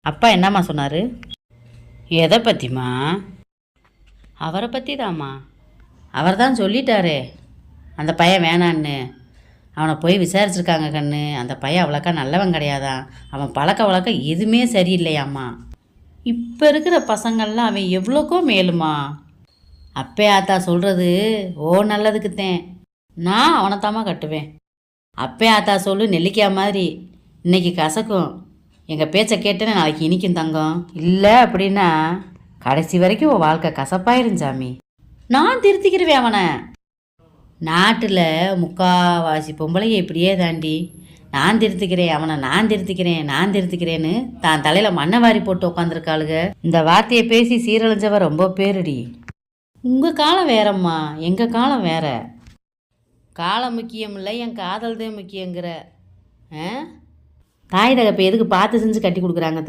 அப்பா என்னம்மா சொன்னார்? எதை பற்றிம்மா? அவரை பற்றி தாம்மா. அவர் தான் சொல்லிட்டாரே அந்த பையன் வேணான்னு. அவனை போய் விசாரிச்சிருக்காங்க கண்ணு. அந்த பையன் அவ்வளோக்கா நல்லவன் கிடையாதான். அவன் பழக்க வழக்கம் எதுவுமே சரியில்லையாம்மா. இப்போ இருக்கிற பசங்கள்லாம் அவன் எவ்வளோக்கோ மேலுமா. அப்பே ஆத்தா சொல்கிறது ஓ நல்லதுக்குத்தேன். நான் அவனைத்தாம்மா கட்டுவேன். அப்பே ஆத்தா சொல்லு நெல்லிக்காய் மாதிரி இன்னைக்கு கசக்கும், எங்கள் பேச்சை கேட்டேன்னு நாளைக்கு இனிக்கும் தங்கம். இல்லை அப்படின்னா கடைசி வரைக்கும் உன் வாழ்க்கை கசப்பாயிரும் சாமி. நான் திருத்திக்கிருவேன் அவனை. நாட்டில் முக்காவாசி பொம்பளைங்க இப்படியே தாண்டி நான் திருத்திக்கிறேன் அவனை, நான் திருத்திக்கிறேன்னு தான் தலையில் மண்ணை வாரி போட்டு உட்காந்துருக்காளுங்க. இந்த வார்த்தையை பேசி சீரழிஞ்சவ ரொம்ப பேருடி. உங்கள் காலம் வேறம்மா, எங்கள் காலம் வேற. காலம் முக்கியம் இல்லை, என் காதல் தான் முக்கியங்கிற. தாய் தகப்பை எதுக்கு பார்த்து செஞ்சு கட்டி கொடுக்குறாங்க தெரியும்?